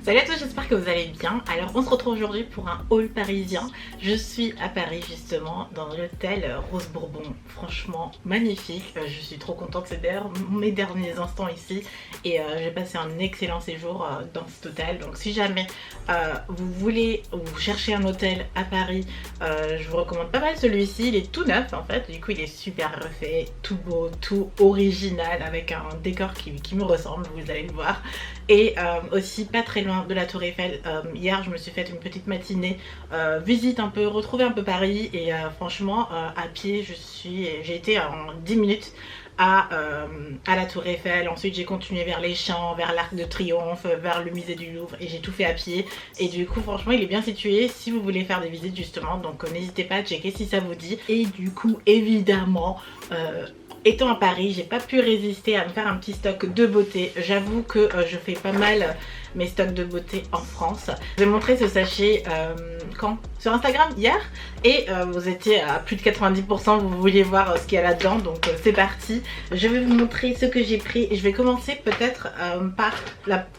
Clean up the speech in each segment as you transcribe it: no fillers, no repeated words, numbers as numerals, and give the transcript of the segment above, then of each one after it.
Salut à tous, j'espère que vous allez bien. Alors on se retrouve aujourd'hui pour un haul parisien. Je suis à Paris justement dans l'hôtel Rose Bourbon. Franchement magnifique, je suis trop contente, c'est d'ailleurs mes derniers instants ici. Et j'ai passé un excellent séjour dans cet hôtel. Donc si jamais vous voulez ou vous cherchez un hôtel à Paris, je vous recommande pas mal celui-ci. Il est tout neuf en fait, du coup il est super refait, tout beau, tout original avec un décor qui me ressemble, vous allez le voir. Et aussi pas très loin de la Tour Eiffel. Hier je me suis fait une petite matinée visite un peu, retrouver un peu Paris et franchement à pied j'ai été en 10 minutes à la Tour Eiffel. Ensuite j'ai continué vers les Champs, vers l'Arc de Triomphe, vers le musée du Louvre et j'ai tout fait à pied. Et du coup franchement il est bien situé si vous voulez faire des visites justement, donc n'hésitez pas à checker si ça vous dit. Et du coup évidemment étant à Paris, j'ai pas pu résister à me faire un petit stock de beauté. J'avoue que je fais pas mal mes stocks de beauté en France. Je vais montrer ce sachet quand sur Instagram hier et vous étiez à plus de 90%, vous vouliez voir ce qu'il y a là-dedans, donc c'est parti. Je vais vous montrer ce que j'ai pris et je vais commencer peut-être par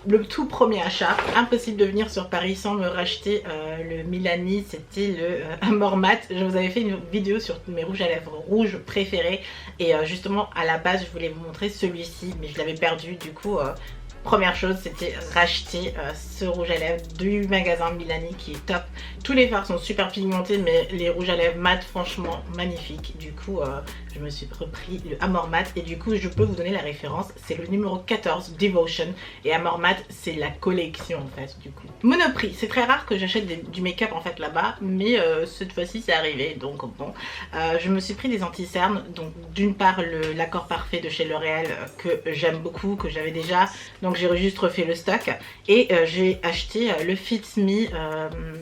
le tout premier achat. Impossible de venir sur Paris sans me racheter le Milani, c'était le Amor Mat. Je vous avais fait une vidéo sur mes rouges à lèvres rouges préférés et justement à la base je voulais vous montrer celui-ci mais je l'avais perdu, du coup première chose c'était racheter ce rouge à lèvres du magasin Milani qui est top. Tous les fards sont super pigmentés mais les rouges à lèvres mat franchement magnifiques. Du coup je me suis repris le Amor Mat et du coup je peux vous donner la référence, c'est le numéro 14 Devotion et Amor Mat c'est la collection en fait. Du coup Monoprix, c'est très rare que j'achète du make-up en fait là-bas mais cette fois-ci c'est arrivé, donc bon je me suis pris des anti-cernes. Donc d'une part l'accord parfait de chez L'Oréal que j'aime beaucoup, que j'avais déjà, donc j'ai juste refait le stock et j'ai acheté le Fit Me,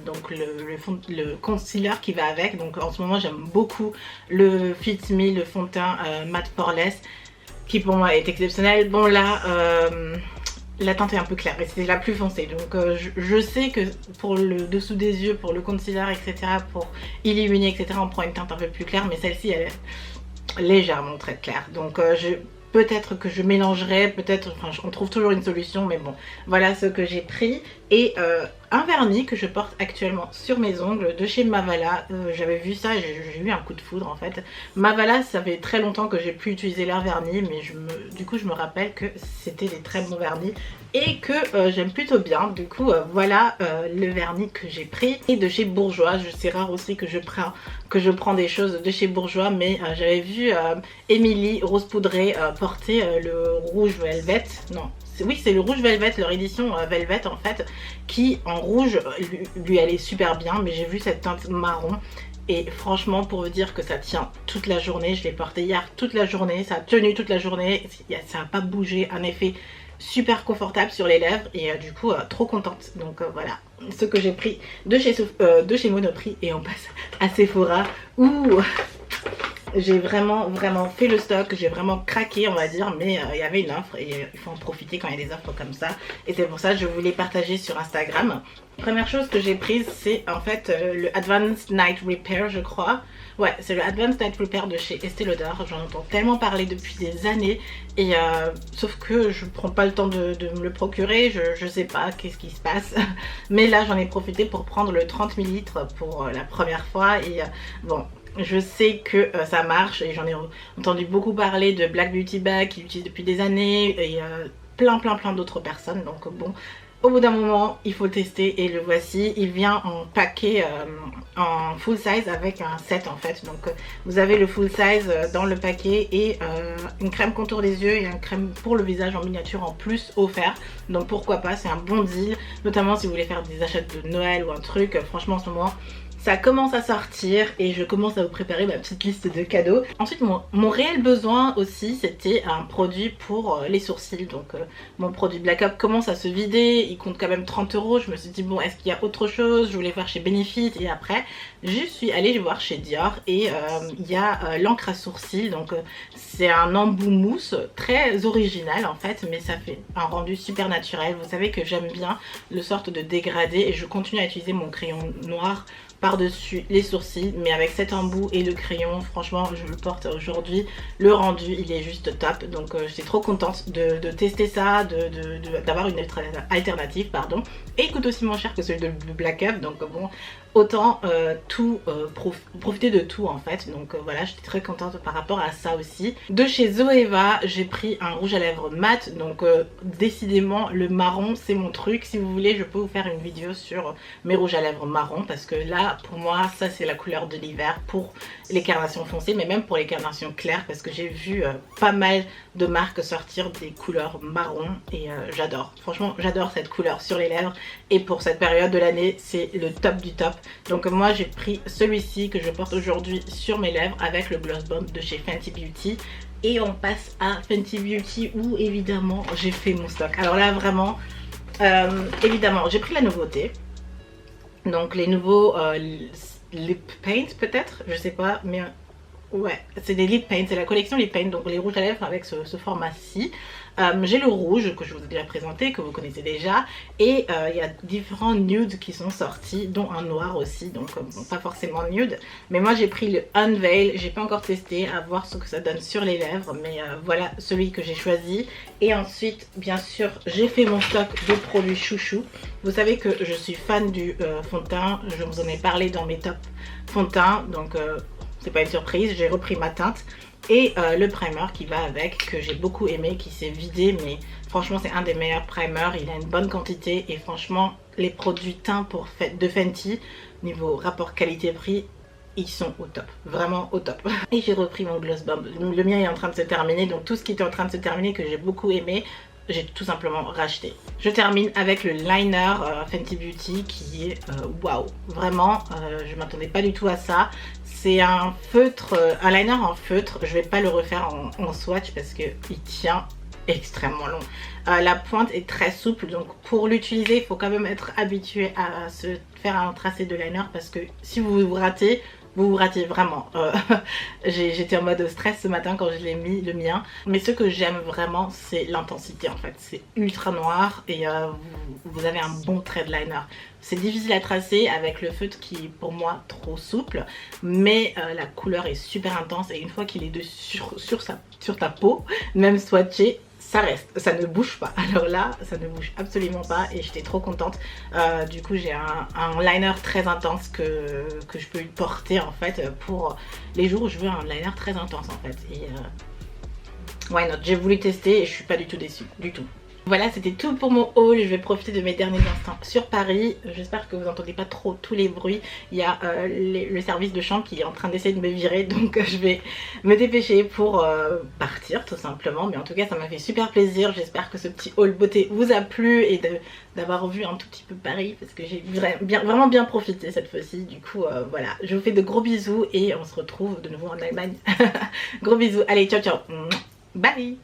donc le concealer qui va avec. Donc en ce moment j'aime beaucoup le Fit Me, le fond de teint matte poreless qui pour moi est exceptionnel. Bon là la teinte est un peu claire et c'est la plus foncée, donc je sais que pour le dessous des yeux, pour le concealer etc, pour illuminer etc on prend une teinte un peu plus claire, mais celle-ci elle est légèrement très claire, donc peut-être que je mélangerai, peut-être, enfin on trouve toujours une solution, mais bon voilà ce que j'ai pris. Et un vernis que je porte actuellement sur mes ongles de chez Mavala. J'avais vu ça et j'ai eu un coup de foudre en fait. Mavala, ça fait très longtemps que j'ai pu utiliser leur vernis, mais du coup je me rappelle que c'était des très bons vernis et que j'aime plutôt bien. Du coup voilà le vernis que j'ai pris. Et de chez Bourjois, c'est rare aussi que je prends des choses de chez Bourjois, mais j'avais vu Émilie Rose Poudrée porter le rouge velvet, non oui c'est le rouge velvet, leur édition velvet en fait, qui en rouge lui allait super bien, mais j'ai vu cette teinte marron et franchement pour vous dire que ça tient toute la journée. Je l'ai porté hier toute la journée, ça a tenu toute la journée, ça n'a pas bougé, un effet super confortable sur les lèvres et du coup trop contente. Donc voilà ce que j'ai pris de chez Monoprix et on passe à Sephora où j'ai vraiment fait le stock, j'ai vraiment craqué on va dire, mais il y avait une offre et il faut en profiter quand il y a des offres comme ça et c'est pour ça que je voulais partager sur Instagram. Première chose que j'ai prise c'est en fait le Advanced Night Repair, je crois. Ouais, c'est le Advanced Night Repair de chez Estée Lauder. J'en entends tellement parler depuis des années et sauf que je prends pas le temps de me le procurer, je sais pas qu'est-ce qui se passe mais là j'en ai profité pour prendre le 30 ml pour la première fois et bon je sais que ça marche et j'en ai entendu beaucoup parler de Black Beauty Bag qui l'utilise depuis des années et plein d'autres personnes, donc bon au bout d'un moment il faut le tester et le voici. Il vient en paquet en full size avec un set en fait, donc vous avez le full size dans le paquet et une crème contour des yeux et une crème pour le visage en miniature en plus offert, donc pourquoi pas, c'est un bon deal notamment si vous voulez faire des achats de Noël ou un truc. Franchement en ce moment ça commence à sortir et je commence à vous préparer ma petite liste de cadeaux. Ensuite mon réel besoin aussi c'était un produit pour les sourcils, donc mon produit Black Up commence à se vider, il coûte quand même 30 €. Je me suis dit bon est-ce qu'il y a autre chose, je voulais voir chez Benefit et après je suis allée voir chez Dior et il y a l'encre à sourcils, donc c'est un embout mousse très original en fait, mais ça fait un rendu super naturel. Vous savez que j'aime bien le sorte de dégradé et je continue à utiliser mon crayon noir par-dessus les sourcils, mais avec cet embout et le crayon, franchement je le porte aujourd'hui. Le rendu il est juste top, donc j'étais trop contente de tester ça, d'avoir une alternative, pardon. Et il coûte aussi moins cher que celui de Black Up, donc bon, autant profiter de tout en fait. Donc voilà, j'étais très contente par rapport à ça aussi. De chez Zoeva, j'ai pris un rouge à lèvres mat, donc décidément le marron c'est mon truc. Si vous voulez, je peux vous faire une vidéo sur mes rouges à lèvres marron, parce que là pour moi ça c'est la couleur de l'hiver pour les carnations foncées, mais même pour les carnations claires, parce que j'ai vu pas mal de marques sortir des couleurs marron et j'adore. Franchement j'adore cette couleur sur les lèvres, et pour cette période de l'année c'est le top du top. Donc moi j'ai pris celui-ci que je porte aujourd'hui sur mes lèvres avec le Gloss Bomb de chez Fenty Beauty. Et on passe à Fenty Beauty où évidemment j'ai fait mon stock. Alors là vraiment, évidemment j'ai pris la nouveauté. Donc les nouveaux lip paint peut-être, je sais pas, mais ouais, c'est des lip paint, c'est la collection lip paint, donc les rouges à lèvres avec ce format-ci. J'ai le rouge que je vous ai déjà présenté, que vous connaissez déjà, et il y a différents nudes qui sont sortis, dont un noir aussi, donc bon, pas forcément nude. Mais moi j'ai pris le Unveil, j'ai pas encore testé, à voir ce que ça donne sur les lèvres, mais voilà celui que j'ai choisi. Et ensuite, bien sûr, j'ai fait mon stock de produits chouchou. Vous savez que je suis fan du fond de teint, je vous en ai parlé dans mes top fond de teint, donc c'est pas une surprise, j'ai repris ma teinte. Et le primer qui va avec, que j'ai beaucoup aimé, qui s'est vidé, mais franchement c'est un des meilleurs primers, il a une bonne quantité, et franchement les produits teints de Fenty, niveau rapport qualité-prix, ils sont au top, vraiment au top. Et j'ai repris mon Gloss Bomb, le mien est en train de se terminer, donc tout ce qui était en train de se terminer que j'ai beaucoup aimé, j'ai tout simplement racheté. Je termine avec le liner Fenty Beauty qui est waouh, vraiment je m'attendais pas du tout à ça. C'est un feutre, un liner en feutre, je vais pas le refaire en swatch parce que il tient extrêmement long. La pointe est très souple, donc pour l'utiliser il faut quand même être habitué à se faire un tracé de liner, parce que si vous vous ratez vraiment. J'étais en mode stress ce matin quand je l'ai mis, le mien. Mais ce que j'aime vraiment, c'est l'intensité en fait. C'est ultra noir et vous avez un bon trait de liner. C'est difficile à tracer avec le feutre qui est pour moi trop souple, mais la couleur est super intense, et une fois qu'il est sur ta peau, même swatché, ça reste, ça ne bouge pas. Alors là ça ne bouge absolument pas, et j'étais trop contente. Du coup j'ai un liner très intense que je peux porter en fait pour les jours où je veux un liner très intense en fait. Et why not, j'ai voulu tester et je suis pas du tout déçue, du tout. Voilà, c'était tout pour mon haul. Je vais profiter de mes derniers instants sur Paris. J'espère que vous n'entendez pas trop tous les bruits. Il y a le service de chambre qui est en train d'essayer de me virer, donc je vais me dépêcher pour partir tout simplement. Mais en tout cas ça m'a fait super plaisir. J'espère que ce petit haul beauté vous a plu et d'avoir vu un tout petit peu Paris, parce que j'ai vraiment bien profité cette fois-ci. Du coup voilà, je vous fais de gros bisous et on se retrouve de nouveau en Allemagne. Gros bisous, allez ciao ciao, bye.